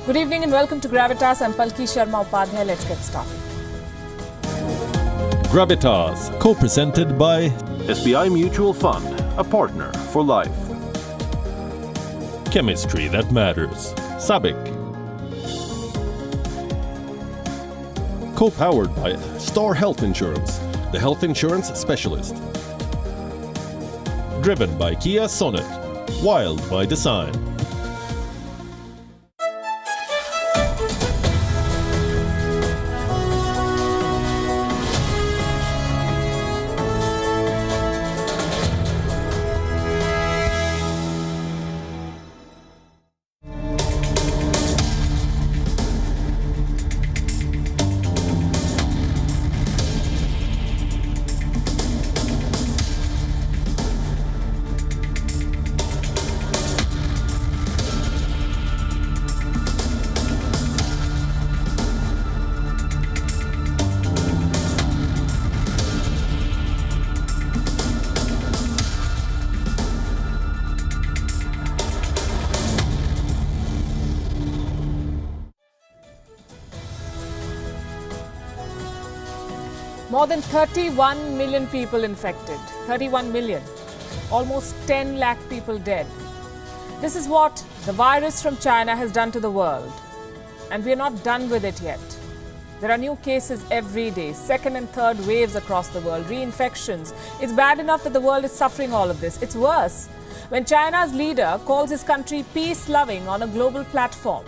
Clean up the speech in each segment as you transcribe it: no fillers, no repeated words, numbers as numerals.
Good evening and welcome to Gravitas. I'm Palki Sharma Upadhyay. Let's get started. Gravitas, co-presented by SBI Mutual Fund, a partner for life. Chemistry That Matters, SABIC. Co-powered by Star Health Insurance, the health insurance specialist. Driven by Kia Sonet, wild by design. More than 31 million people infected. 31 million. Almost 10 lakh people dead. This is what the virus from China has done to the world. And we are not done with it yet. There are new cases every day, second and third waves across the world, reinfections. It's bad enough that the world is suffering all of this. It's worse when China's leader calls his country peace-loving on a global platform.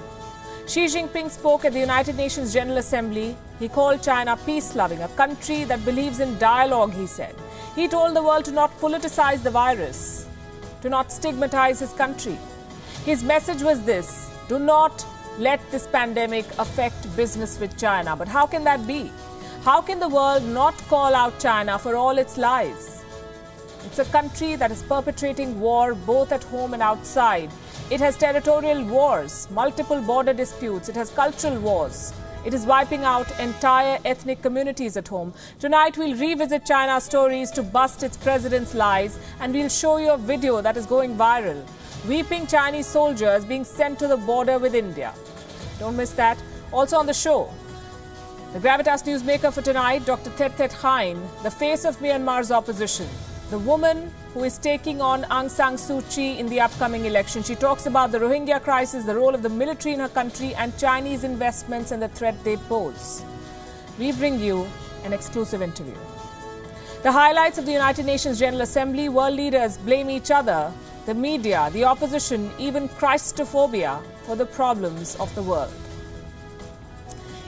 Xi Jinping spoke at the United Nations General Assembly. He called China peace-loving, a country that believes in dialogue, he said. He told the world to not politicize the virus, to not stigmatize his country. His message was this: do not let this pandemic affect business with China. But how can that be? How can the world not call out China for all its lies? It's a country that is perpetrating war both at home and outside. It has territorial wars, multiple border disputes. It has cultural wars. It is wiping out entire ethnic communities at home. Tonight, we'll revisit China's stories to bust its president's lies, and we'll show you a video that is going viral. Weeping Chinese soldiers being sent to the border with India. Don't miss that. Also on the show, the Gravitas newsmaker for tonight, Dr. Thet Thet Hein, the face of Myanmar's opposition. The woman who is taking on Aung San Suu Kyi in the upcoming election. She talks about the Rohingya crisis, the role of the military in her country, and Chinese investments and the threat they pose. We bring you an exclusive interview. The highlights of the United Nations General Assembly: world leaders blame each other, the media, the opposition, even Christophobia for the problems of the world.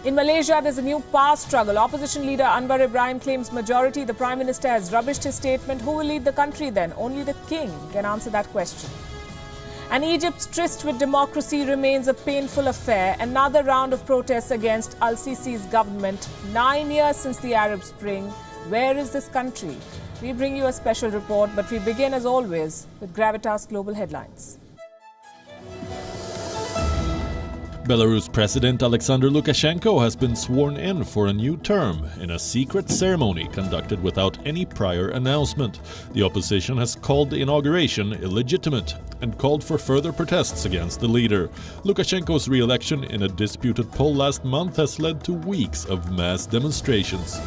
In Malaysia, there's a new power struggle. Opposition leader Anwar Ibrahim claims majority. The Prime Minister has rubbished his statement. Who will lead the country then? Only the king can answer that question. And Egypt's tryst with democracy remains a painful affair. Another round of protests against Al-Sisi's government. 9 years since the Arab Spring. Where is this country? We bring you a special report, but we begin as always with Gravitas Global Headlines. Belarus President Alexander Lukashenko has been sworn in for a new term in a secret ceremony conducted without any prior announcement. The opposition has called the inauguration illegitimate and called for further protests against the leader. Lukashenko's re-election in a disputed poll last month has led to weeks of mass demonstrations.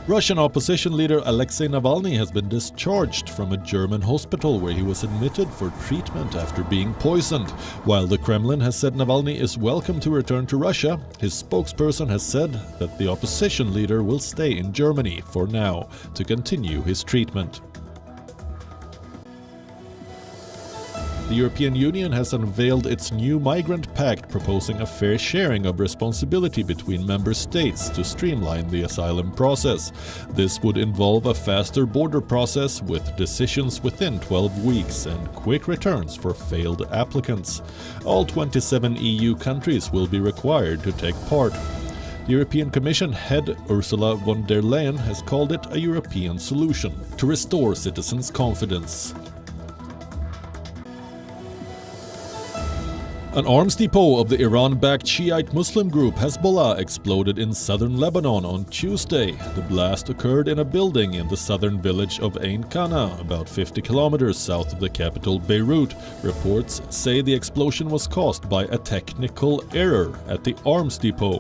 Russian opposition leader Alexei Navalny has been discharged from a German hospital where he was admitted for treatment after being poisoned. While the Kremlin has said Navalny is welcome to return to Russia, his spokesperson has said that the opposition leader will stay in Germany for now to continue his treatment. The European Union has unveiled its new migrant pact proposing a fair sharing of responsibility between member states to streamline the asylum process. This would involve a faster border process with decisions within 12 weeks and quick returns for failed applicants. All 27 EU countries will be required to take part. The European Commission head Ursula von der Leyen has called it a European solution to restore citizens' confidence. An arms depot of the Iran-backed Shiite Muslim group Hezbollah exploded in southern Lebanon on Tuesday. The blast occurred in a building in the southern village of Ain Kana, about 50 kilometers south of the capital Beirut. Reports say the explosion was caused by a technical error at the arms depot.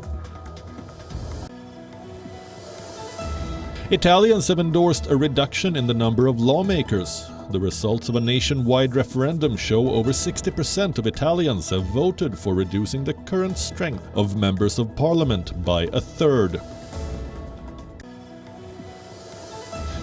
Italians have endorsed a reduction in the number of lawmakers. The results of a nationwide referendum show over 60% of Italians have voted for reducing the current strength of members of parliament by a third.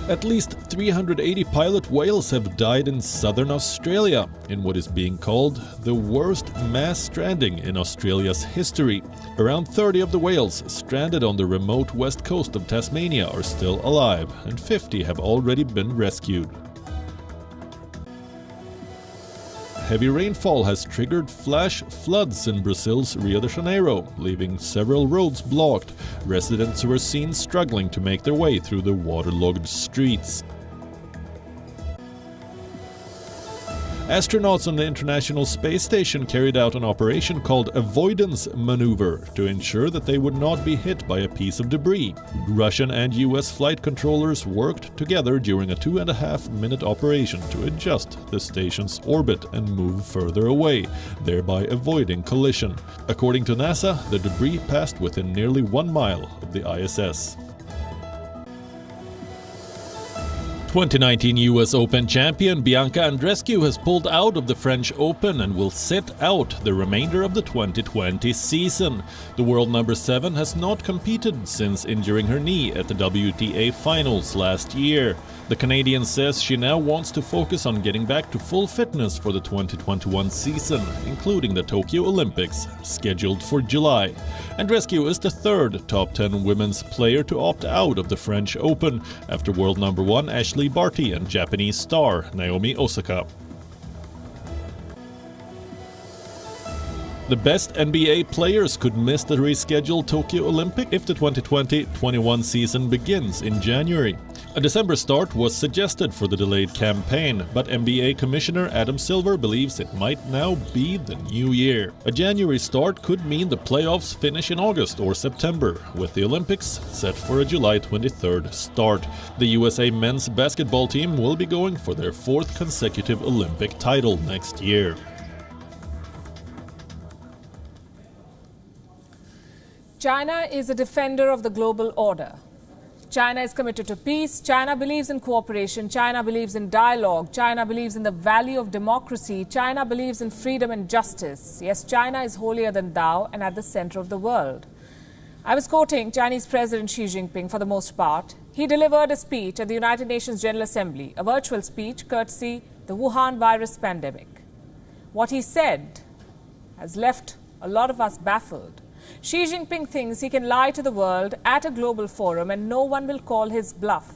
At least 380 pilot whales have died in southern Australia in what is being called the worst mass stranding in Australia's history. Around 30 of the whales stranded on the remote west coast of Tasmania are still alive, and 50 have already been rescued. Heavy rainfall has triggered flash floods in Brazil's Rio de Janeiro, leaving several roads blocked. Residents were seen struggling to make their way through the waterlogged streets. Astronauts on the International Space Station carried out an operation called Avoidance Maneuver to ensure that they would not be hit by a piece of debris. Russian and US flight controllers worked together during a 2.5-minute operation to adjust the station's orbit and move further away, thereby avoiding collision. According to NASA, the debris passed within nearly 1 mile of the ISS. 2019 US Open champion Bianca Andreescu has pulled out of the French Open and will sit out the remainder of the 2020 season. The world number 7 has not competed since injuring her knee at the WTA finals last year. The Canadian says she now wants to focus on getting back to full fitness for the 2021 season, including the Tokyo Olympics, scheduled for July. Andreescu is the third top 10 women's player to opt out of the French Open, after world number 1 Ashley Barty and Japanese star Naomi Osaka. The best NBA players could miss the rescheduled Tokyo Olympic if the 2020-21 season begins in January. A December start was suggested for the delayed campaign, but NBA Commissioner Adam Silver believes it might now be the new year. A January start could mean the playoffs finish in August or September, with the Olympics set for a July 23rd start. The USA men's basketball team will be going for their 4th consecutive Olympic title next year. China is a defender of the global order. China is committed to peace. China believes in cooperation. China believes in dialogue. China believes in the value of democracy. China believes in freedom and justice. Yes, China is holier than thou and at the center of the world. I was quoting Chinese President Xi Jinping for the most part. He delivered a speech at the United Nations General Assembly, a virtual speech courtesy the Wuhan virus pandemic. What he said has left a lot of us baffled. Xi Jinping thinks he can lie to the world at a global forum and no one will call his bluff.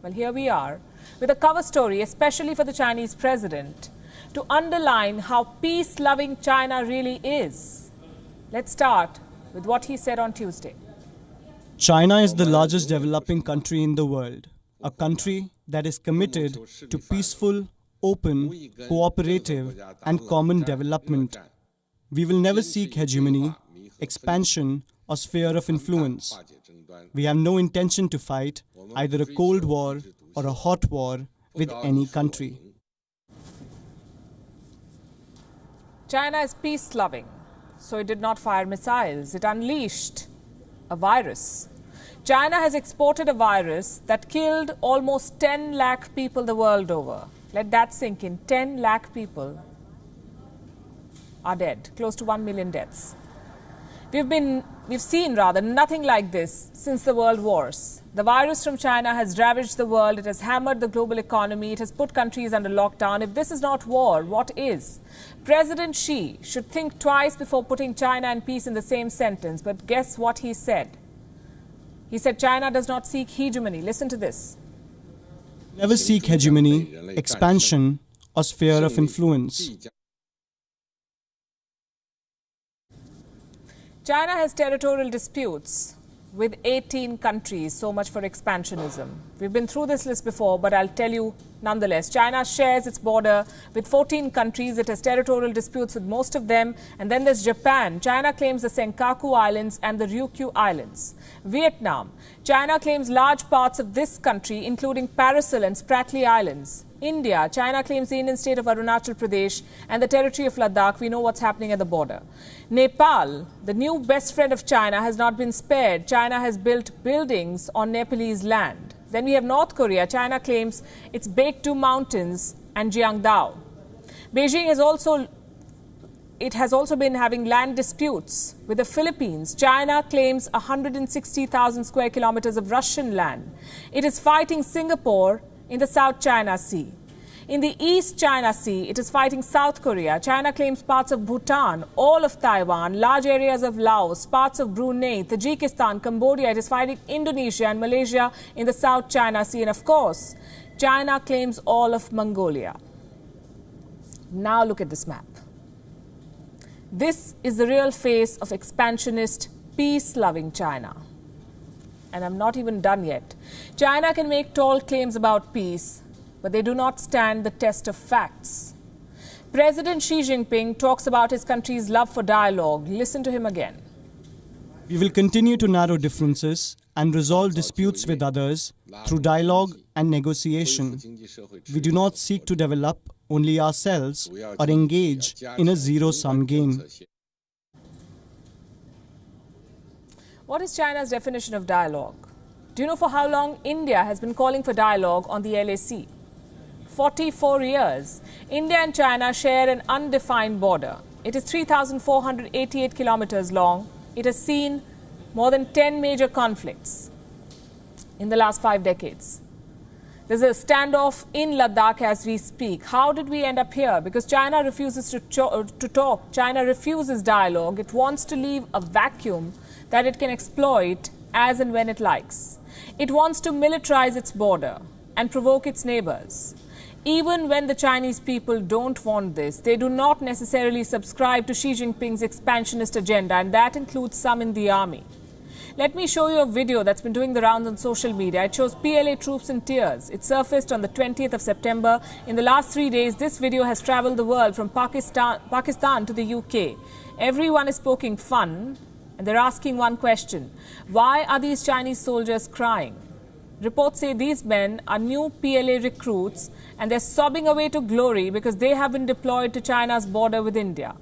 Well, here we are with a cover story, especially for the Chinese president, to underline how peace-loving China really is. Let's start with what he said on Tuesday. China is the largest developing country in the world, a country that is committed to peaceful, open, cooperative, and common development. We will never seek hegemony, expansion, or sphere of influence. We have no intention to fight either a cold war or a hot war with any country. China is peace-loving, so it did not fire missiles. It unleashed a virus. China has exported a virus that killed almost 10 lakh people the world over. Let that sink in. 10 lakh people are dead, close to 1 million deaths. We've seen nothing like this since the world wars. The virus from China has ravaged the world. It has hammered the global economy. It has put countries under lockdown. If this is not war, what is? President Xi should think twice before putting China and peace in the same sentence. But guess what he said? He said China does not seek hegemony. Listen to this. Never seek hegemony, expansion, or sphere of influence. China has territorial disputes with 18 countries. So much for expansionism. We've been through this list before, but I'll tell you nonetheless. China shares its border with 14 countries. It has territorial disputes with most of them. And then there's Japan. China claims the Senkaku Islands and the Ryukyu Islands. Vietnam. China claims large parts of this country, including Paracel and Spratly Islands. India. China claims the Indian state of Arunachal Pradesh and the territory of Ladakh. We know what's happening at the border. Nepal, the new best friend of China, has not been spared. China has built buildings on Nepalese land. Then we have North Korea. China claims its Baekdu Mountains and Jiangdao. Beijing has also been having land disputes with the Philippines. China claims 160,000 square kilometers of Russian land. It is fighting Singapore in the South China Sea. In the East China Sea, it is fighting South Korea. China claims parts of Bhutan, all of Taiwan, large areas of Laos, parts of Brunei, Tajikistan, Cambodia. It is fighting Indonesia and Malaysia in the South China Sea. And of course, China claims all of Mongolia. Now look at this map. This is the real face of expansionist, peace-loving China. And I'm not even done yet. China can make tall claims about peace, but they do not stand the test of facts. President Xi Jinping talks about his country's love for dialogue. Listen to him again. We will continue to narrow differences and resolve disputes with others through dialogue and negotiation. We do not seek to develop only ourselves or engage in a zero-sum game. What is China's definition of dialogue? Do you know for how long India has been calling for dialogue on the LAC? 44 years. India and China share an undefined border. It is 3,488 kilometers long. It has seen more than 10 major conflicts in the last 5 decades. There's a standoff in Ladakh as we speak. How did we end up here? Because China refuses to talk. China refuses dialogue. It wants to leave a vacuum that it can exploit as and when it likes. It wants to militarize its border and provoke its neighbors. Even when the Chinese people don't want this, they do not necessarily subscribe to Xi Jinping's expansionist agenda, and that includes some in the army. Let me show you a video that's been doing the rounds on social media. It shows PLA troops in tears. It surfaced on the 20th of September. In the last 3 days, this video has traveled the world from Pakistan to the UK. Everyone is poking fun, and they're asking one question. Why are these Chinese soldiers crying? Reports say these men are new PLA recruits and they're sobbing away to glory because they have been deployed to China's border with India.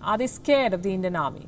Are they scared of the Indian army?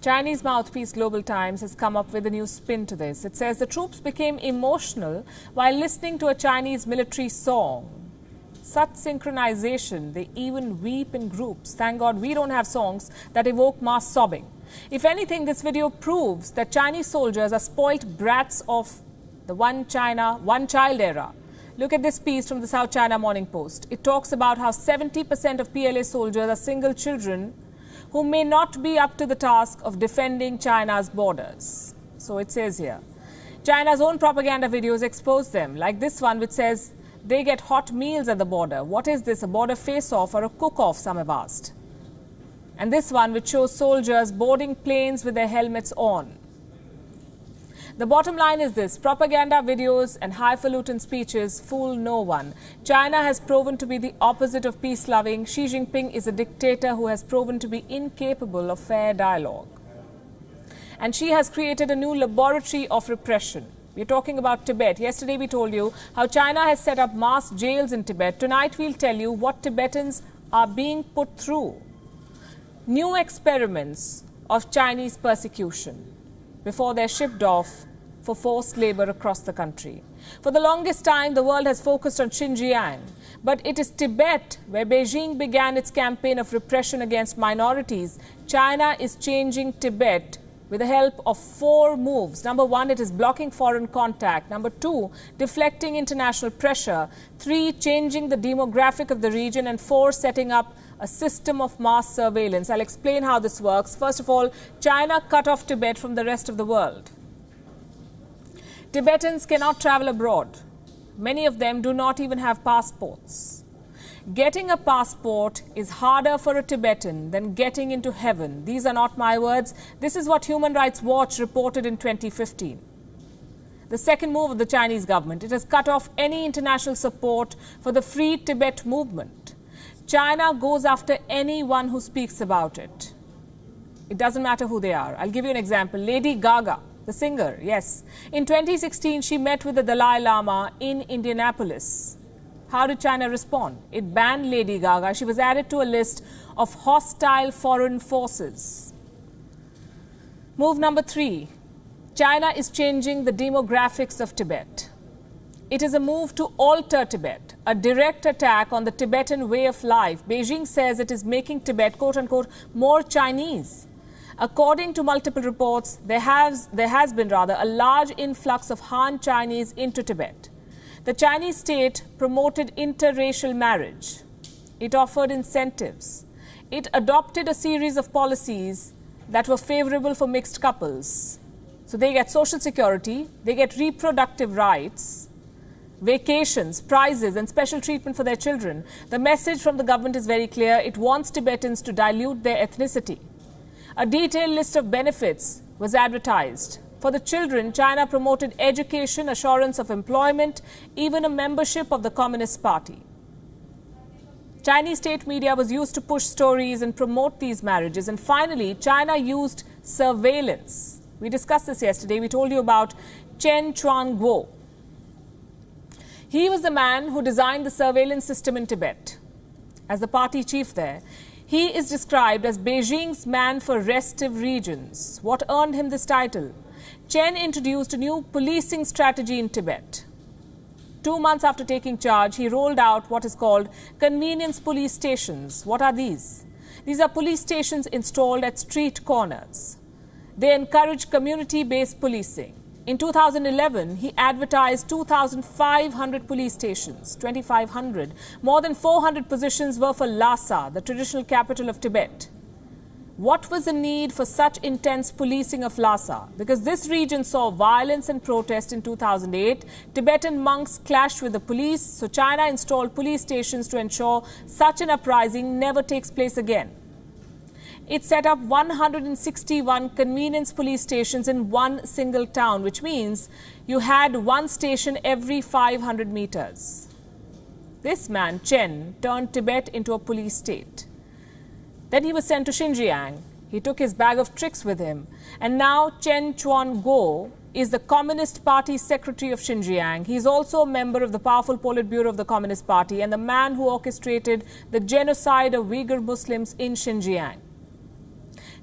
Chinese mouthpiece Global Times has come up with a new spin to this. It says the troops became emotional while listening to a Chinese military song. Such synchronization, they even weep in groups. Thank God we don't have songs that evoke mass sobbing. If anything, this video proves that Chinese soldiers are spoilt brats of the one China, one child era. Look at this piece from the South China Morning Post. It talks about how 70% of PLA soldiers are single children who may not be up to the task of defending China's borders. So it says here, China's own propaganda videos expose them, like this one which says they get hot meals at the border. What is this, a border face-off or a cook-off, some have asked. And this one which shows soldiers boarding planes with their helmets on. The bottom line is this: propaganda videos and highfalutin speeches fool no one. China has proven to be the opposite of peace-loving. Xi Jinping is a dictator who has proven to be incapable of fair dialogue. And Xi has created a new laboratory of repression. We're talking about Tibet. Yesterday we told you how China has set up mass jails in Tibet. Tonight we'll tell you what Tibetans are being put through. New experiments of Chinese persecution before they're shipped off for forced labor across the country. For the longest time, the world has focused on Xinjiang, but it is Tibet where Beijing began its campaign of repression against minorities. China is changing Tibet with the help of 4 moves. Number 1, it is blocking foreign contact. Number 2, deflecting international pressure. 3, changing the demographic of the region. And 4, setting up a system of mass surveillance. I'll explain how this works. First of all, China cut off Tibet from the rest of the world. Tibetans cannot travel abroad. Many of them do not even have passports. Getting a passport is harder for a Tibetan than getting into heaven. These are not my words. This is what Human Rights Watch reported in 2015. The second move of the Chinese government, it has cut off any international support for the Free Tibet movement. China goes after anyone who speaks about it. It doesn't matter who they are. I'll give you an example. Lady Gaga, the singer, yes. In 2016, she met with the Dalai Lama in Indianapolis. How did China respond? It banned Lady Gaga. She was added to a list of hostile foreign forces. Move number 3. China is changing the demographics of Tibet. It is a move to alter Tibet, a direct attack on the Tibetan way of life. Beijing says it is making Tibet, quote-unquote, more Chinese. According to multiple reports, there has been a large influx of Han Chinese into Tibet. The Chinese state promoted interracial marriage. It offered incentives. It adopted a series of policies that were favorable for mixed couples. So they get social security, they get reproductive rights, vacations, prizes, and special treatment for their children. The message from the government is very clear. It wants Tibetans to dilute their ethnicity. A detailed list of benefits was advertised. For the children, China promoted education, assurance of employment, even a membership of the Communist Party. Chinese state media was used to push stories and promote these marriages. And finally, China used surveillance. We discussed this yesterday. We told you about Chen Chuan-guo. He was the man who designed the surveillance system in Tibet as the party chief there. He is described as Beijing's man for restive regions. What earned him this title? Chen introduced a new policing strategy in Tibet. 2 months after taking charge, he rolled out what is called convenience police stations. What are these? These are police stations installed at street corners. They encourage community-based policing. In 2011, he advertised 2,500 police stations, 2,500. More than 400 positions were for Lhasa, the traditional capital of Tibet. What was the need for such intense policing of Lhasa? Because this region saw violence and protest in 2008. Tibetan monks clashed with the police, so China installed police stations to ensure such an uprising never takes place again. It set up 161 convenience police stations in one single town, which means you had one station every 500 meters. This man, Chen, turned Tibet into a police state. Then he was sent to Xinjiang. He took his bag of tricks with him. And now Chen Chuan-guo is the Communist Party secretary of Xinjiang. He is also a member of the powerful Politburo of the Communist Party and the man who orchestrated the genocide of Uyghur Muslims in Xinjiang.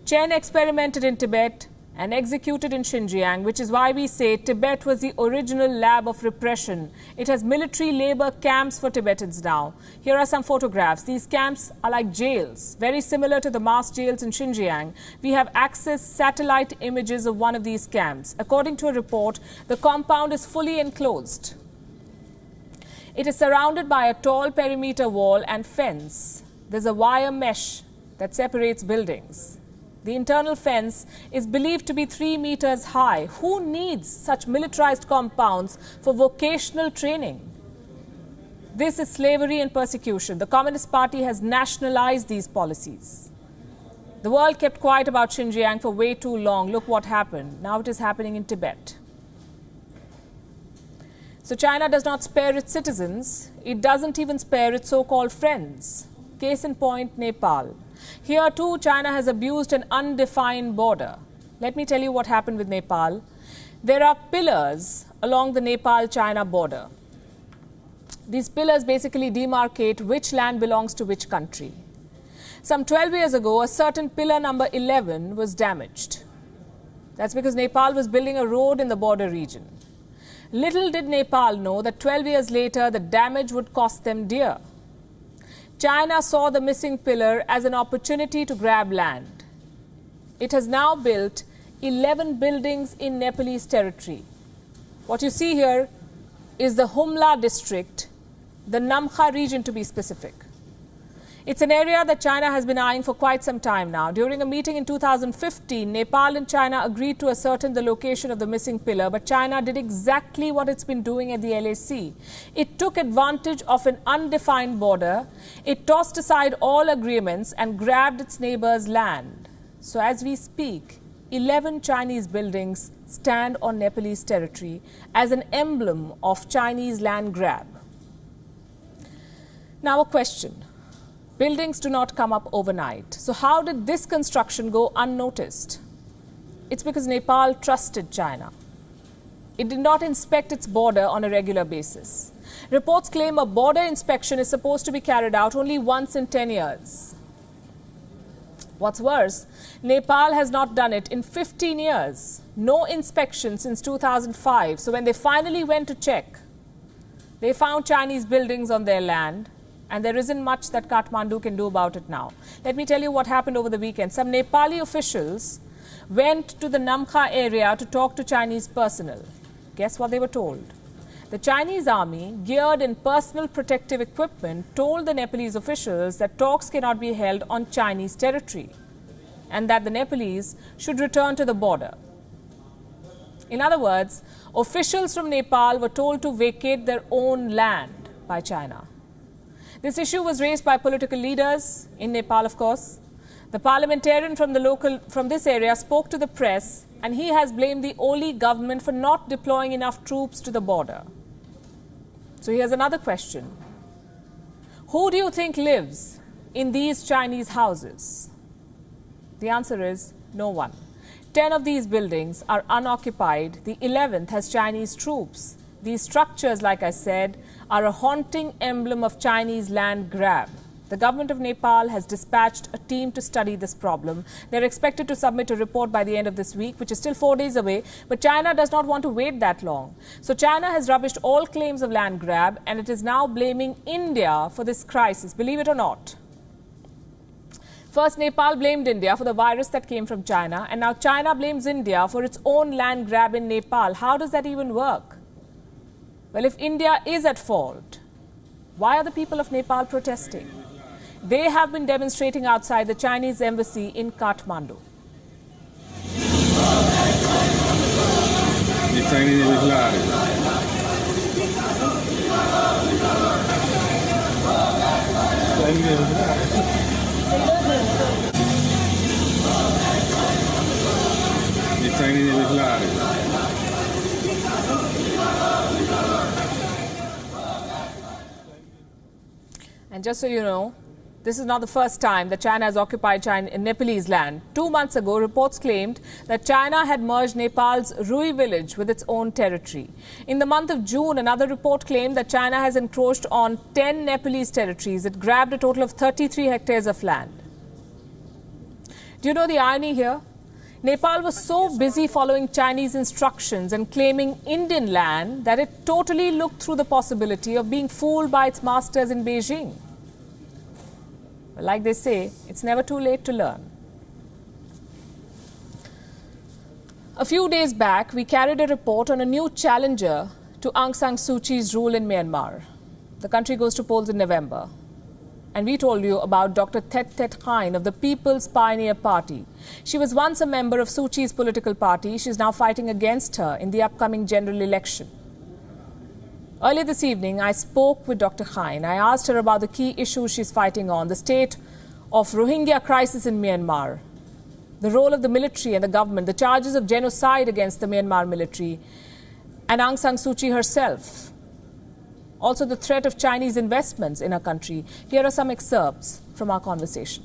Chen experimented in Tibet and executed in Xinjiang, which is why we say Tibet was the original lab of repression. It has military labor camps for Tibetans now. Here are some photographs. These camps are like jails, very similar to the mass jails in Xinjiang. We have access satellite images of one of these camps. According to a report, the compound is fully enclosed. It is surrounded by a tall perimeter wall and fence. There's a wire mesh that separates buildings. The internal fence is believed to be 3 meters high. Who needs such militarized compounds for vocational training? This is slavery and persecution. The Communist Party has nationalized these policies. The world kept quiet about Xinjiang for way too long. Look what happened. Now it is happening in Tibet. So China does not spare its citizens. It doesn't even spare its so-called friends. Case in point, Nepal. Here too, China has abused an undefined border. Let me tell you what happened with Nepal. There are pillars along the Nepal-China border. These pillars basically demarcate which land belongs to which country. Some 12 years ago, a certain pillar number 11 was damaged. That's because Nepal was building a road in the border region. Little did Nepal know that 12 years later, the damage would cost them dear. China saw the missing pillar as an opportunity to grab land. It has now built 11 buildings in Nepalese territory. What you see here is the Humla district, the Namkha region to be specific. It's an area that China has been eyeing for quite some time now. During a meeting in 2015, Nepal and China agreed to ascertain the location of the missing pillar, but China did exactly what it's been doing at the LAC. It took advantage of an undefined border. It tossed aside all agreements and grabbed its neighbor's land. So as we speak, 11 Chinese buildings stand on Nepalese territory as an emblem of Chinese land grab. Now a question. Buildings do not come up overnight. So how did this construction go unnoticed? It's because Nepal trusted China. It did not inspect its border on a regular basis. Reports claim a border inspection is supposed to be carried out only once in 10 years. What's worse, Nepal has not done it in 15 years. No inspection since 2005. So when they finally went to check, they found Chinese buildings on their land. And there isn't much that Kathmandu can do about it now. Let me tell you what happened over the weekend. Some Nepali officials went to the Namkha area to talk to Chinese personnel. Guess what they were told? The Chinese army, geared in personal protective equipment, told the Nepalese officials that talks cannot be held on Chinese territory and that the Nepalese should return to the border. In other words, officials from Nepal were told to vacate their own land by China. This issue was raised by political leaders in Nepal, of course. The parliamentarian from this area spoke to the press, and he has blamed the Oli government for not deploying enough troops to the border. So here's another question. Who do you think lives in these Chinese houses? The answer is no one. 10 of these buildings are unoccupied. The 11th has Chinese troops. These structures, like I said, are a haunting emblem of Chinese land grab. The government of Nepal has dispatched a team to study this problem. They're expected to submit a report by the end of this week, which is still 4 days away. But China does not want to wait that long. So China has rubbished all claims of land grab, and it is now blaming India for this crisis, believe it or not. First, Nepal blamed India for the virus that came from China, and now China blames India for its own land grab in Nepal. How does that even work? Well, if India is at fault, why are the people of Nepal protesting? They have been demonstrating outside the Chinese embassy in Kathmandu. And just so you know, this is not the first time that China has occupied Nepalese land. 2 months ago, reports claimed that China had merged Nepal's Rui village with its own territory. In the month of June, another report claimed that China has encroached on 10 Nepalese territories. It grabbed a total of 33 hectares of land. Do you know the irony here? Nepal was so busy following Chinese instructions and claiming Indian land that it totally looked through the possibility of being fooled by its masters in Beijing. But like they say, it's never too late to learn. A few days back, we carried a report on a new challenger to Aung San Suu Kyi's rule in Myanmar. The country goes to polls in November. And we told you about Dr. Thet Thet Khain of the People's Pioneer Party. She was once a member of Suu Kyi's political party. She's now fighting against her in the upcoming general election. Earlier this evening, I spoke with Dr. Khain. I asked her about the key issues she's fighting on, the state of Rohingya crisis in Myanmar, the role of the military and the government, the charges of genocide against the Myanmar military, and Aung San Suu Kyi herself. Also, the threat of Chinese investments in our country. Here are some excerpts from our conversation.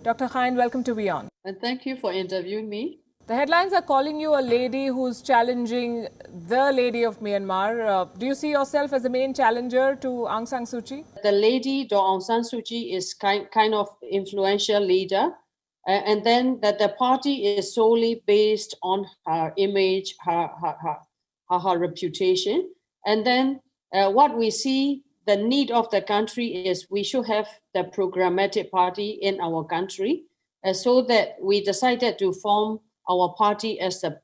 Dr. Khain, welcome to WION. And thank you for interviewing me. The headlines are calling you a lady who's challenging the lady of Myanmar. Do you see yourself as the main challenger to Aung San Suu Kyi? The lady, Aung San Suu Kyi, is kind of influential leader and then that the party is solely based on her image, her reputation. And then what we see, the need of the country is we should have the programmatic party in our country, so that we decided to form our party as the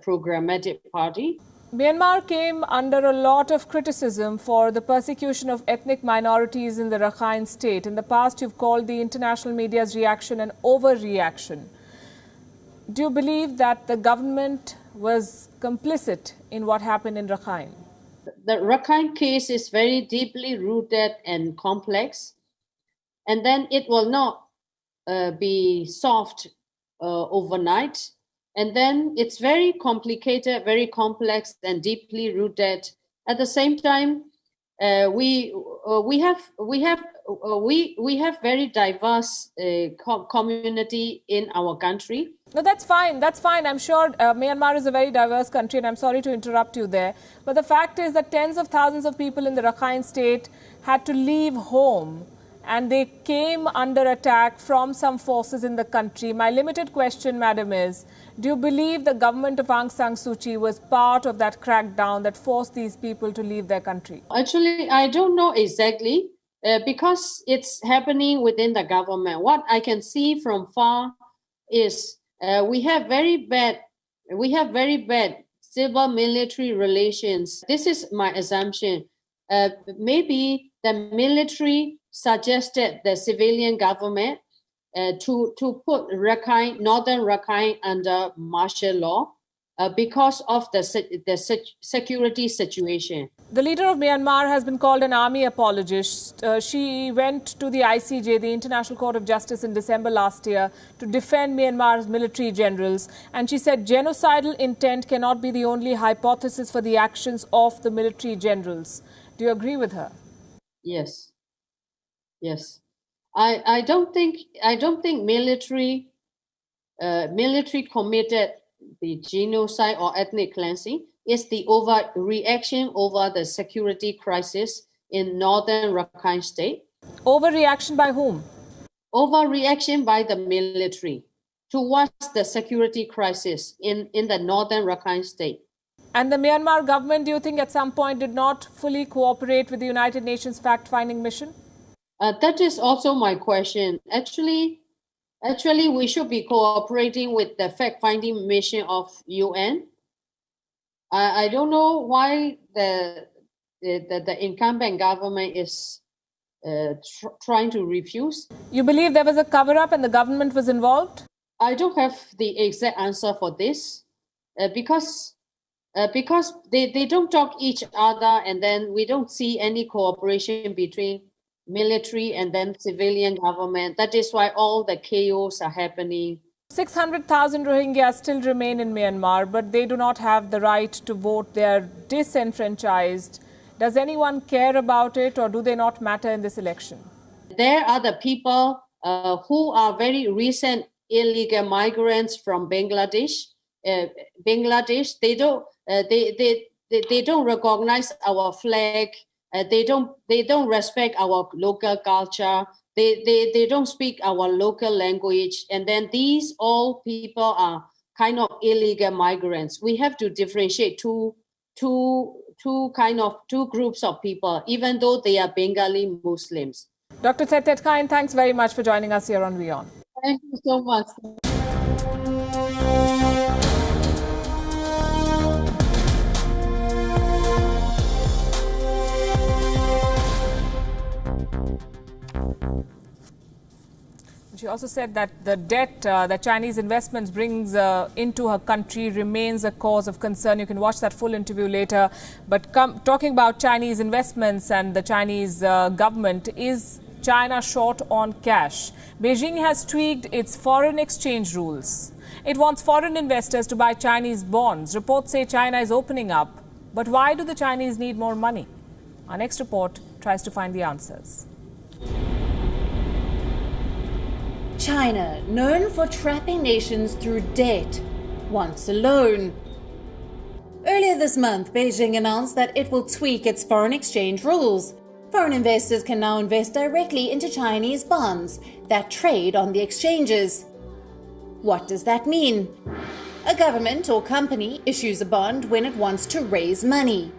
programmatic party. Myanmar came under a lot of criticism for the persecution of ethnic minorities in the Rakhine state. In the past, you've called the international media's reaction an overreaction. Do you believe that the government was complicit in what happened in Rakhine? The Rakhine case is very deeply rooted and complex, and then it will not be solved overnight. And then it's very complicated, very complex, and deeply rooted. At the same time, we have very diverse community in our country. No, that's fine. That's fine. I'm sure Myanmar is a very diverse country, and I'm sorry to interrupt you there. But the fact is that tens of thousands of people in the Rakhine state had to leave home, and they came under attack from some forces in the country. My limited question, madam, is, do you believe the government of Aung San Suu Kyi was part of that crackdown that forced these people to leave their country? Actually, I don't know exactly because it's happening within the government. What I can see from far is we have very bad civil military relations. This is my assumption. Maybe the military suggested the civilian government to put northern Rakhine under martial law because of the security situation. The leader of Myanmar has been called an army apologist. She went to the ICJ, the International Court of Justice, in December last year to defend Myanmar's military generals. And she said genocidal intent cannot be the only hypothesis for the actions of the military generals. Do you agree with her? Yes. Yes, I don't think military committed the genocide or ethnic cleansing. It's the overreaction over the security crisis in northern Rakhine state. Overreaction by whom? Overreaction by the military towards the security crisis in the northern Rakhine state. And the Myanmar government, do you think at some point did not fully cooperate with the United Nations fact-finding mission? That is also my question. Actually, we should be cooperating with the fact-finding mission of UN. I don't know why the incumbent government is trying to refuse. You believe there was a cover-up and the government was involved? I don't have the exact answer for this because they don't talk each other, and then we don't see any cooperation between military and then civilian government. That is why all the chaos are happening. 600,000 Rohingyas still remain in Myanmar, but they do not have the right to vote. They are disenfranchised. Does anyone care about it, or do they not matter in this election? There are the people who are very recent illegal migrants from Bangladesh. They don't recognize our flag. They don't respect our local culture. They don't speak our local language. And then these all people are kind of illegal migrants. We have to differentiate two groups of people, even though they are Bengali Muslims. Dr. Thet Khain, thanks very much for joining us here on WION. Thank you so much. She also said that the debt that Chinese investments brings into her country remains a cause of concern. You can watch that full interview later. But talking about Chinese investments and the Chinese government, is China short on cash? Beijing has tweaked its foreign exchange rules. It wants foreign investors to buy Chinese bonds. Reports say China is opening up. But why do the Chinese need more money? Our next report tries to find the answers. China, known for trapping nations through debt, wants a loan. Earlier this month, Beijing announced that it will tweak its foreign exchange rules. Foreign investors can now invest directly into Chinese bonds that trade on the exchanges. What does that mean? A government or company issues a bond when it wants to raise money.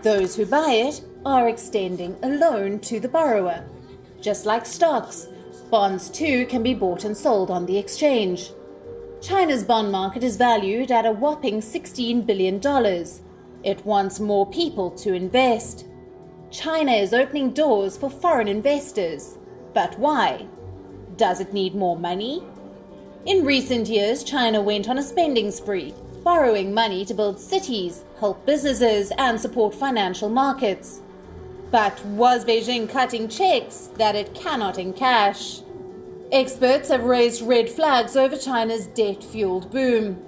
Those who buy it are extending a loan to the borrower. Just like stocks, bonds too can be bought and sold on the exchange. China's bond market is valued at a whopping $16 billion. It wants more people to invest. China is opening doors for foreign investors. But why? Does it need more money? In recent years, China went on a spending spree, borrowing money to build cities, help businesses, and support financial markets. But was Beijing cutting checks that it cannot encash? Experts have raised red flags over China's debt-fueled boom.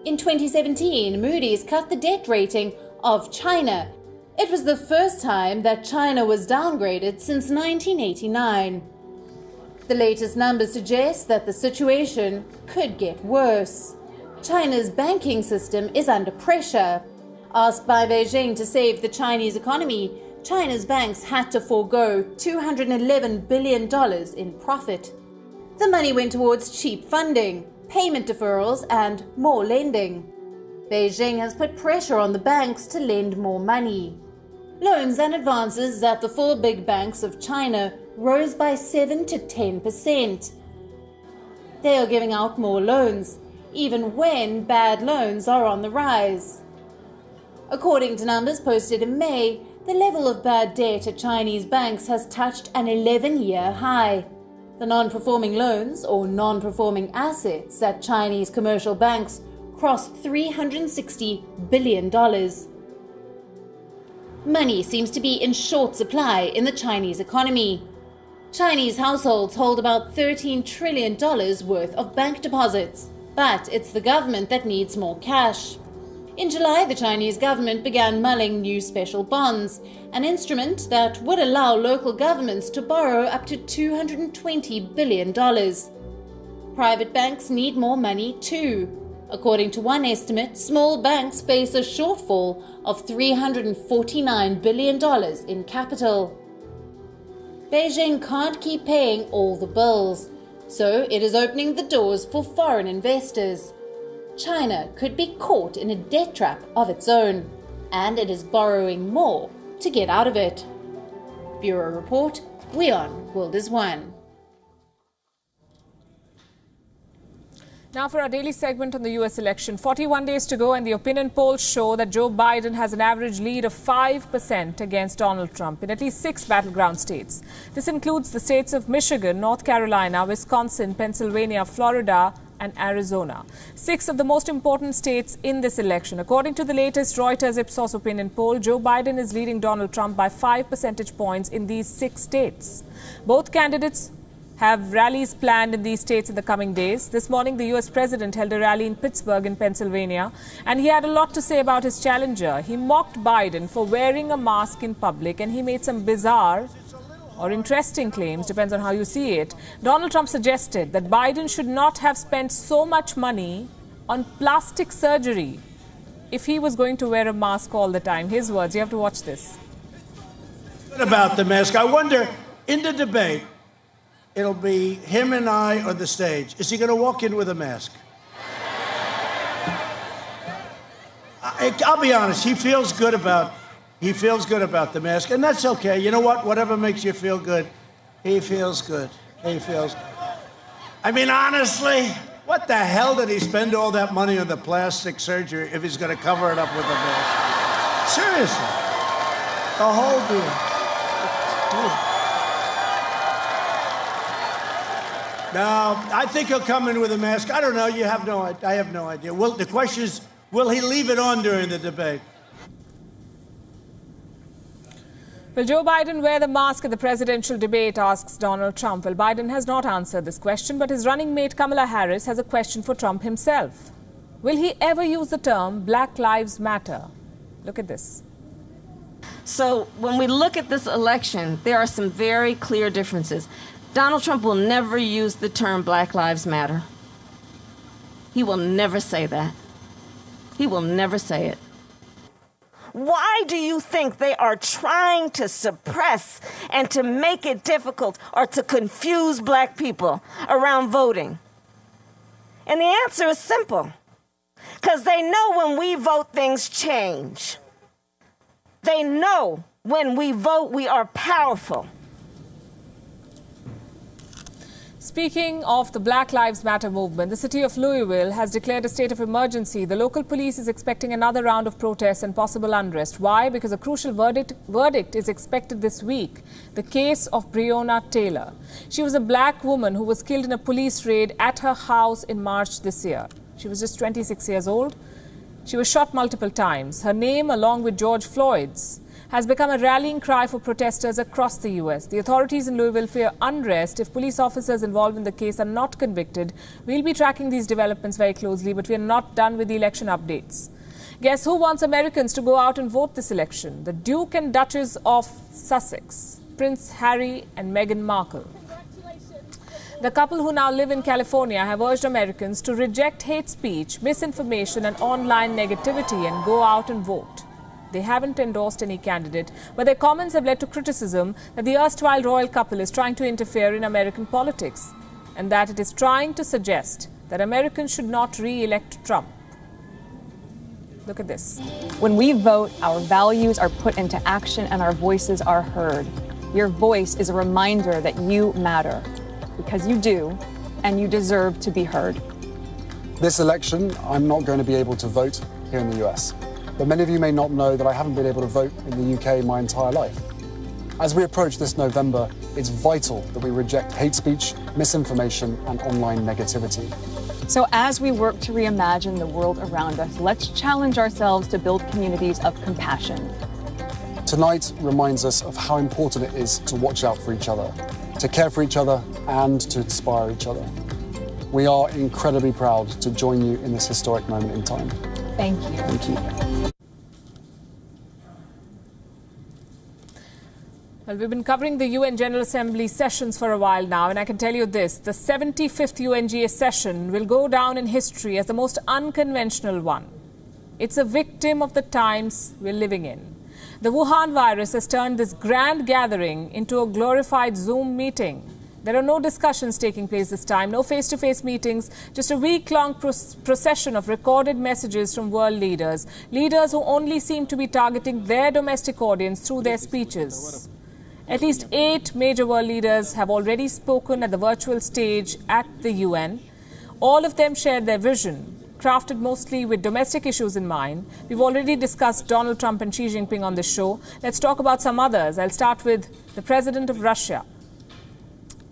In 2017, Moody's cut the debt rating of China. It was the first time that China was downgraded since 1989. The latest numbers suggest that the situation could get worse. China's banking system is under pressure. Asked by Beijing to save the Chinese economy, China's banks had to forego $211 billion in profit. The money went towards cheap funding, payment deferrals, and more lending. Beijing has put pressure on the banks to lend more money. Loans and advances at the four big banks of China rose by 7 to 10%. They are giving out more loans, even when bad loans are on the rise. According to numbers posted in May, the level of bad debt at Chinese banks has touched an 11-year high. The non-performing loans, or non-performing assets, at Chinese commercial banks crossed $360 billion. Money seems to be in short supply in the Chinese economy. Chinese households hold about $13 trillion worth of bank deposits, but it's the government that needs more cash. In July, the Chinese government began mulling new special bonds, an instrument that would allow local governments to borrow up to $220 billion. Private banks need more money too. According to one estimate, small banks face a shortfall of $349 billion in capital. Beijing can't keep paying all the bills, so it is opening the doors for foreign investors. China could be caught in a debt trap of its own, and it is borrowing more to get out of it. Bureau Report, WION World is One. Now for our daily segment on the US election. 41 days to go and the opinion polls show that Joe Biden has an average lead of 5% against Donald Trump in at least 6 battleground states. This includes the states of Michigan, North Carolina, Wisconsin, Pennsylvania, Florida, and Arizona. 6 of the most important states in this election. According to the latest Reuters Ipsos opinion poll, Joe Biden is leading Donald Trump by 5 percentage points in these 6 states. Both candidates have rallies planned in these states in the coming days. This morning, the U.S. president held a rally in Pittsburgh in Pennsylvania, and he had a lot to say about his challenger. He mocked Biden for wearing a mask in public, and he made some bizarre or interesting claims, depends on how you see it. Donald Trump suggested that Biden should not have spent so much money on plastic surgery if he was going to wear a mask all the time. His words, you have to watch this. What about the mask? I wonder, in the debate, it'll be him and I on the stage. Is he going to walk in with a mask? I'll be honest, he feels good about the mask, and that's okay. You know what? Whatever makes you feel good, he feels good. He feels good. I mean, honestly, what the hell did he spend all that money on the plastic surgery if he's going to cover it up with a mask? Seriously. The whole deal. No, I think he'll come in with a mask. I don't know. I have no idea. Well, the question is, will he leave it on during the debate? Will Joe Biden wear the mask at the presidential debate, asks Donald Trump. Well, Biden has not answered this question, but his running mate Kamala Harris has a question for Trump himself. Will he ever use the term Black Lives Matter? Look at this. So when we look at this election, there are some very clear differences. Donald Trump will never use the term Black Lives Matter. He will never say that. He will never say it. Why do you think they are trying to suppress and to make it difficult or to confuse black people around voting? And the answer is simple. Because they know when we vote, things change. They know when we vote, we are powerful. Speaking of the Black Lives Matter movement, the city of Louisville has declared a state of emergency. The local police is expecting another round of protests and possible unrest. Why? Because a crucial verdict is expected this week. The case of Breonna Taylor. She was a black woman who was killed in a police raid at her house in March this year. She was just 26 years old. She was shot multiple times. Her name, along with George Floyd's, has become a rallying cry for protesters across the U.S. The authorities in Louisville fear unrest if police officers involved in the case are not convicted. We'll be tracking these developments very closely, but we are not done with the election updates. Guess who wants Americans to go out and vote this election? The Duke and Duchess of Sussex, Prince Harry and Meghan Markle. The couple, who now live in California, have urged Americans to reject hate speech, misinformation and online negativity and go out and vote. They haven't endorsed any candidate, but their comments have led to criticism that the erstwhile royal couple is trying to interfere in American politics and that it is trying to suggest that Americans should not re-elect Trump. Look at this. When we vote, our values are put into action and our voices are heard. Your voice is a reminder that you matter, because you do, and you deserve to be heard. This election, I'm not going to be able to vote here in the US. But many of you may not know that I haven't been able to vote in the UK my entire life. As we approach this November, it's vital that we reject hate speech, misinformation, and online negativity. So as we work to reimagine the world around us, let's challenge ourselves to build communities of compassion. Tonight reminds us of how important it is to watch out for each other, to care for each other, and to inspire each other. We are incredibly proud to join you in this historic moment in time. Thank you. Thank you. Well, we've been covering the UN General Assembly sessions for a while now, and I can tell you this, the 75th UNGA session will go down in history as the most unconventional one. It's a victim of the times we're living in. The Wuhan virus has turned this grand gathering into a glorified Zoom meeting. There are no discussions taking place this time, no face-to-face meetings, just a week-long procession of recorded messages from world leaders who only seem to be targeting their domestic audience through their speeches. At least 8 major world leaders have already spoken at the virtual stage at the UN. All of them shared their vision, crafted mostly with domestic issues in mind. We've already discussed Donald Trump and Xi Jinping on this show. Let's talk about some others. I'll start with the president of Russia,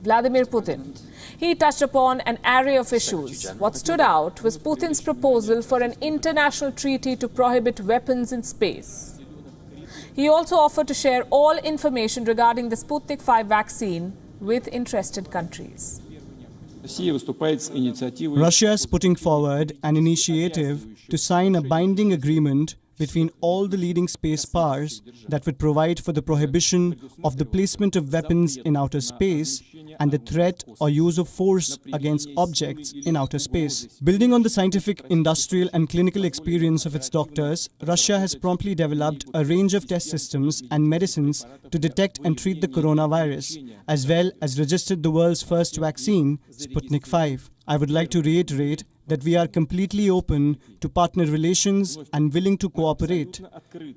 Vladimir Putin. He touched upon an array of issues. What stood out was Putin's proposal for an international treaty to prohibit weapons in space. He also offered to share all information regarding the Sputnik 5 vaccine with interested countries. Russia is putting forward an initiative to sign a binding agreement between all the leading space powers that would provide for the prohibition of the placement of weapons in outer space and the threat or use of force against objects in outer space. Building on the scientific, industrial and clinical experience of its doctors, Russia has promptly developed a range of test systems and medicines to detect and treat the coronavirus, as well as registered the world's first vaccine, Sputnik 5. I would like to reiterate that we are completely open to partner relations and willing to cooperate.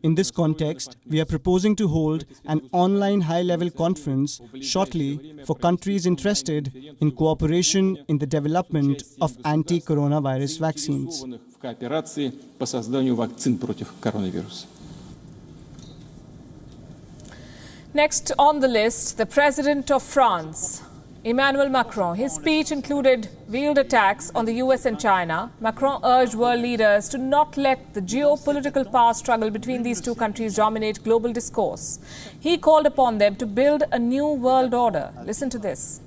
In this context, we are proposing to hold an online high-level conference shortly for countries interested in cooperation in the development of anti-coronavirus vaccines. Next on the list, the president of France, Emmanuel Macron. His speech included veiled attacks on the US and China. Macron urged world leaders to not let the geopolitical power struggle between these two countries dominate global discourse. He called upon them to build a new world order. Listen to this.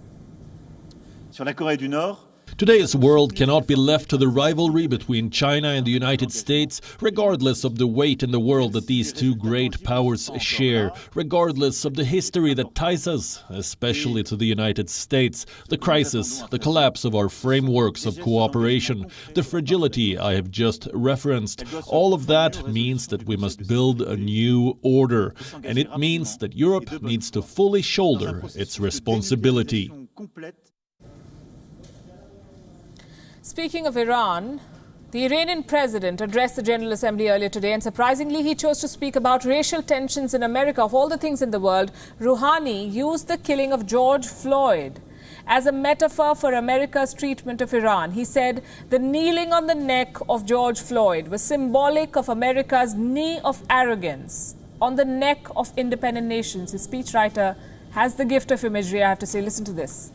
Sur la Corée du Nord, Today's world cannot be left to the rivalry between China and the United States, regardless of the weight in the world that these two great powers share, regardless of the history that ties us, especially to the United States, the crisis, the collapse of our frameworks of cooperation, the fragility I have just referenced. All of that means that we must build a new order, and it means that Europe needs to fully shoulder its responsibility. Speaking of Iran, the Iranian president addressed the General Assembly earlier today, and surprisingly, he chose to speak about racial tensions in America. Of all the things in the world, Rouhani used the killing of George Floyd as a metaphor for America's treatment of Iran. He said the kneeling on the neck of George Floyd was symbolic of America's knee of arrogance on the neck of independent nations. His speechwriter has the gift of imagery, I have to say. Listen to this.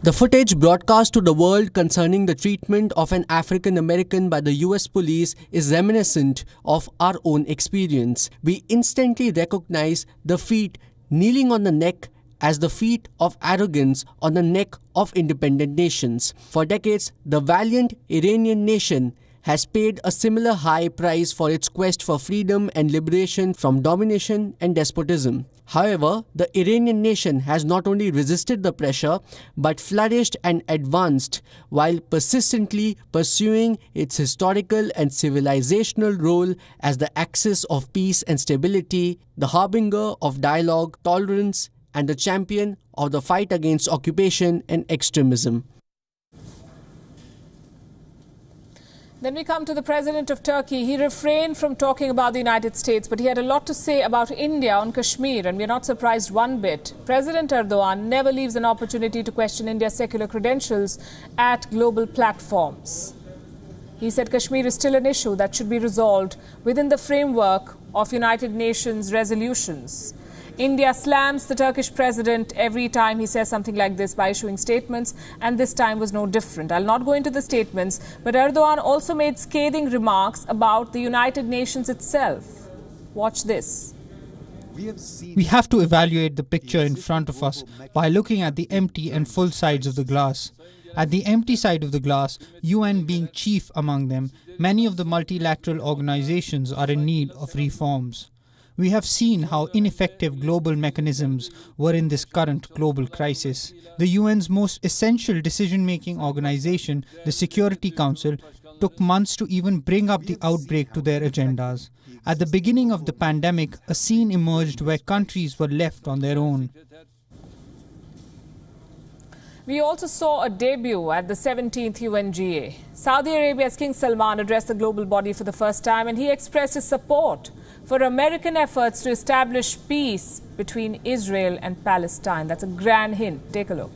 The footage broadcast to the world concerning the treatment of an African American by the US police is reminiscent of our own experience. We instantly recognize the feet kneeling on the neck as the feet of arrogance on the neck of independent nations. For decades, the valiant Iranian nation has paid a similar high price for its quest for freedom and liberation from domination and despotism. However, the Iranian nation has not only resisted the pressure, but flourished and advanced while persistently pursuing its historical and civilizational role as the axis of peace and stability, the harbinger of dialogue, tolerance, and the champion of the fight against occupation and extremism. Then we come to the president of Turkey. He refrained from talking about the United States, but he had a lot to say about India on Kashmir, and we're not surprised one bit. President Erdogan never leaves an opportunity to question India's secular credentials at global platforms. He said Kashmir is still an issue that should be resolved within the framework of United Nations resolutions. India slams the Turkish president every time he says something like this by issuing statements, and this time was no different. I'll not go into the statements, but Erdogan also made scathing remarks about the United Nations itself. Watch this. We have to evaluate the picture in front of us by looking at the empty and full sides of the glass. At the empty side of the glass, UN being chief among them, many of the multilateral organizations are in need of reforms. We have seen how ineffective global mechanisms were in this current global crisis. The UN's most essential decision-making organization, the Security Council, took months to even bring up the outbreak to their agendas. At the beginning of the pandemic, a scene emerged where countries were left on their own. We also saw a debut at the 17th UNGA. Saudi Arabia's King Salman addressed the global body for the first time, and he expressed his support for American efforts to establish peace between Israel and Palestine. That's a grand hint. Take a look.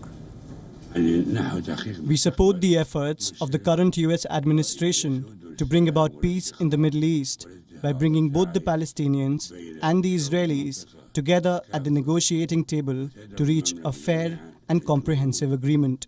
We support the efforts of the current US administration to bring about peace in the Middle East by bringing both the Palestinians and the Israelis together at the negotiating table to reach a fair and comprehensive agreement.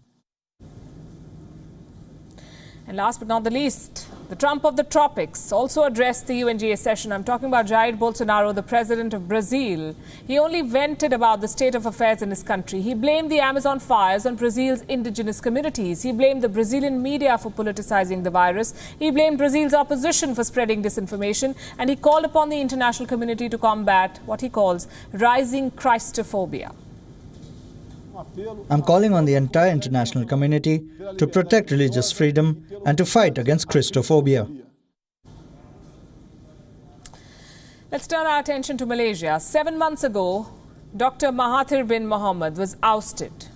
And last but not the least, the Trump of the tropics also addressed the UNGA session. I'm talking about Jair Bolsonaro, the president of Brazil. He only vented about the state of affairs in his country. He blamed the Amazon fires on Brazil's indigenous communities. He blamed the Brazilian media for politicizing the virus. He blamed Brazil's opposition for spreading disinformation. And he called upon the international community to combat what he calls rising Christophobia. I'm calling on the entire international community to protect religious freedom and to fight against Christophobia. Let's turn our attention to Malaysia. 7 months ago, Dr. Mahathir bin Mohamad was ousted.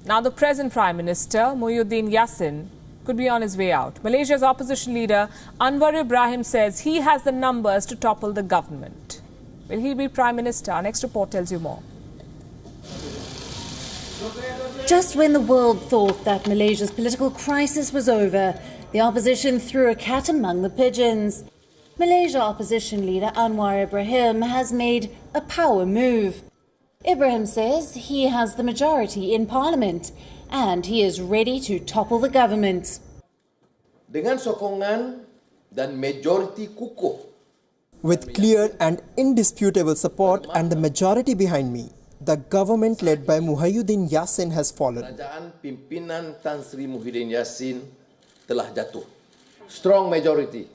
Now the present Prime Minister, Muhyiddin Yassin, could be on his way out. Malaysia's opposition leader, Anwar Ibrahim, says he has the numbers to topple the government. Will he be Prime Minister? Our next report tells you more. Just when the world thought that Malaysia's political crisis was over, the opposition threw a cat among the pigeons. Malaysia opposition leader Anwar Ibrahim has made a power move. Ibrahim says he has the majority in parliament and he is ready to topple the government. Dengan sokongan dan majority kukuh. With clear and indisputable support and the majority behind me, the government led by Muhyiddin Yassin has fallen. Kerajaan pimpinan Tan Sri Muhyiddin Yassin telah jatuh. Strong majority.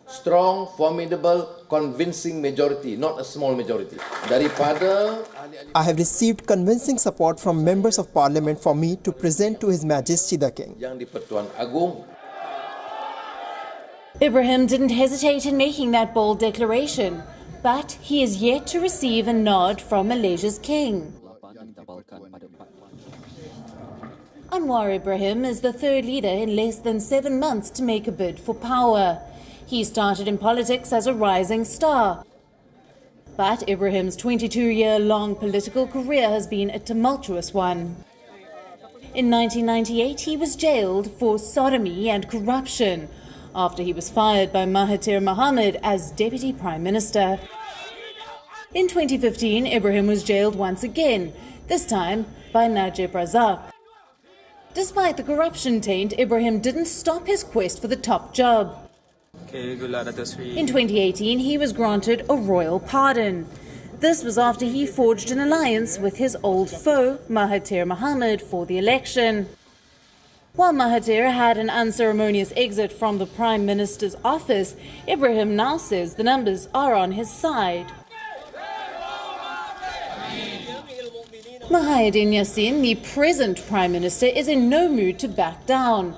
Strong, formidable, convincing majority, not a small majority. I have received convincing support from members of parliament for me to present to His Majesty the King. Yang di-Pertuan Agong. Ibrahim didn't hesitate in making that bold declaration, but he is yet to receive a nod from Malaysia's king. Anwar Ibrahim is the third leader in less than 7 months to make a bid for power. He started in politics as a rising star. But Ibrahim's 22-year-long political career has been a tumultuous one. In 1998, he was jailed for sodomy and corruption after he was fired by Mahathir Mohamad as Deputy Prime Minister. In 2015, Ibrahim was jailed once again, this time by Najib Razak. Despite the corruption taint, Ibrahim didn't stop his quest for the top job. In 2018, he was granted a royal pardon. This was after he forged an alliance with his old foe, Mahathir Mohamad, for the election. While Mahathir had an unceremonious exit from the Prime Minister's office, Ibrahim now says the numbers are on his side. Muhyiddin Yassin, the present Prime Minister, is in no mood to back down.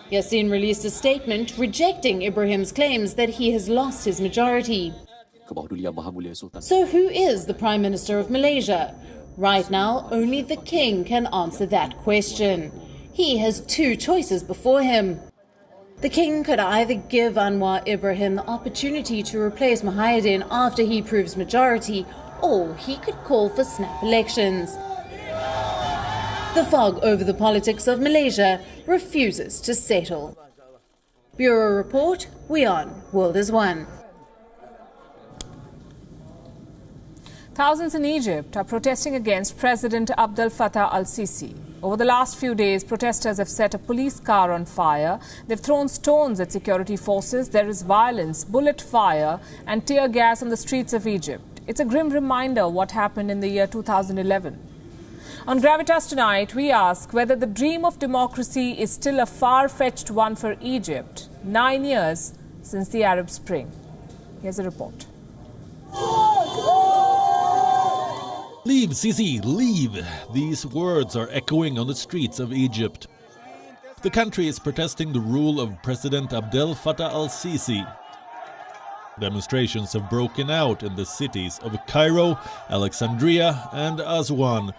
Yassin released a statement rejecting Ibrahim's claims that he has lost his majority. So who is the Prime Minister of Malaysia? Right now, only the King can answer that question. He has two choices before him. The King could either give Anwar Ibrahim the opportunity to replace Muhyiddin after he proves majority, or he could call for snap elections. The fog over the politics of Malaysia refuses to settle. Bureau Report, WION, World is One. Thousands in Egypt are protesting against President Abdel Fattah al-Sisi. Over the last few days, protesters have set a police car on fire. They've thrown stones at security forces. There is violence, bullet fire and tear gas on the streets of Egypt. It's a grim reminder of what happened in the year 2011. On Gravitas tonight, we ask whether the dream of democracy is still a far-fetched one for Egypt, 9 years since the Arab Spring. Here's a report. Leave, Sisi, leave! These words are echoing on the streets of Egypt. The country is protesting the rule of President Abdel Fattah al-Sisi. Demonstrations have broken out in the cities of Cairo, Alexandria and Aswan.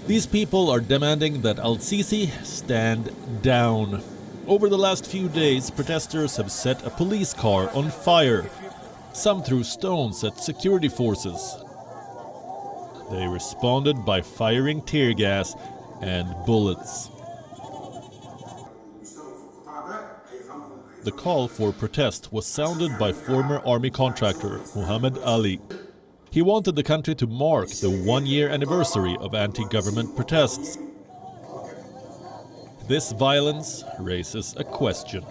These people are demanding that al-Sisi stand down. Over the last few days, protesters have set a police car on fire. Some threw stones at security forces. They responded by firing tear gas and bullets. The call for protest was sounded by former army contractor Muhammad Ali. He wanted the country to mark the one-year anniversary of anti-government protests. This violence raises a question.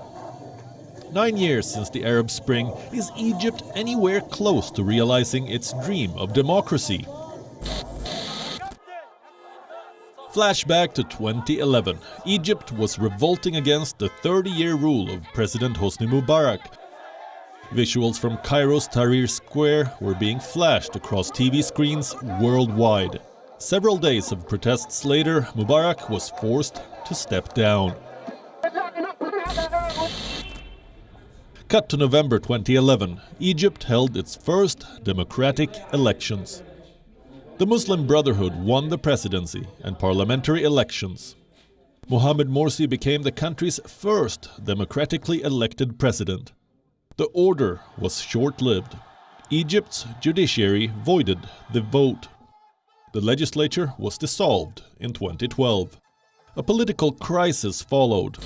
9 years since the Arab Spring, is Egypt anywhere close to realizing its dream of democracy? Flashback to 2011. Egypt was revolting against the 30-year rule of President Hosni Mubarak. Visuals from Cairo's Tahrir Square were being flashed across TV screens worldwide. Several days of protests later, Mubarak was forced to step down. Cut to November 2011. Egypt held its first democratic elections. The Muslim Brotherhood won the presidency and parliamentary elections. Mohamed Morsi became the country's first democratically elected president. The order was short-lived. Egypt's judiciary voided the vote. The legislature was dissolved in 2012. A political crisis followed.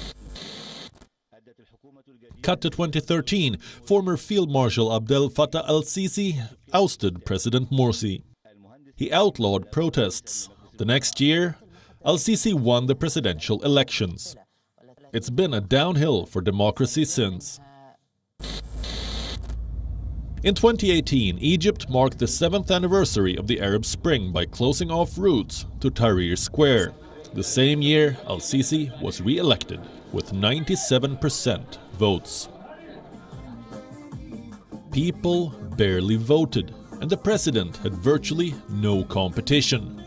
Cut to 2013, former Field Marshal Abdel Fattah al-Sisi ousted President Morsi. He outlawed protests. The next year, al-Sisi won the presidential elections. It's been a downhill for democracy since. In 2018, Egypt marked the 7th anniversary of the Arab Spring by closing off routes to Tahrir Square. The same year, al-Sisi was re-elected with 97% votes. People barely voted, and the president had virtually no competition.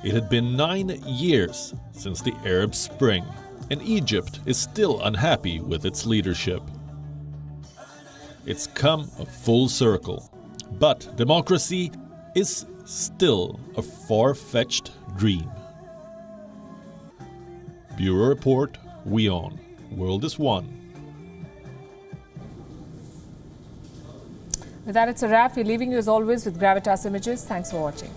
It had been 9 years since the Arab Spring, and Egypt is still unhappy with its leadership. It's come a full circle, but democracy is still a far-fetched dream. Bureau Report, WION. World is one. With that, it's a wrap. We're leaving you as always with Gravitas Images. Thanks for watching.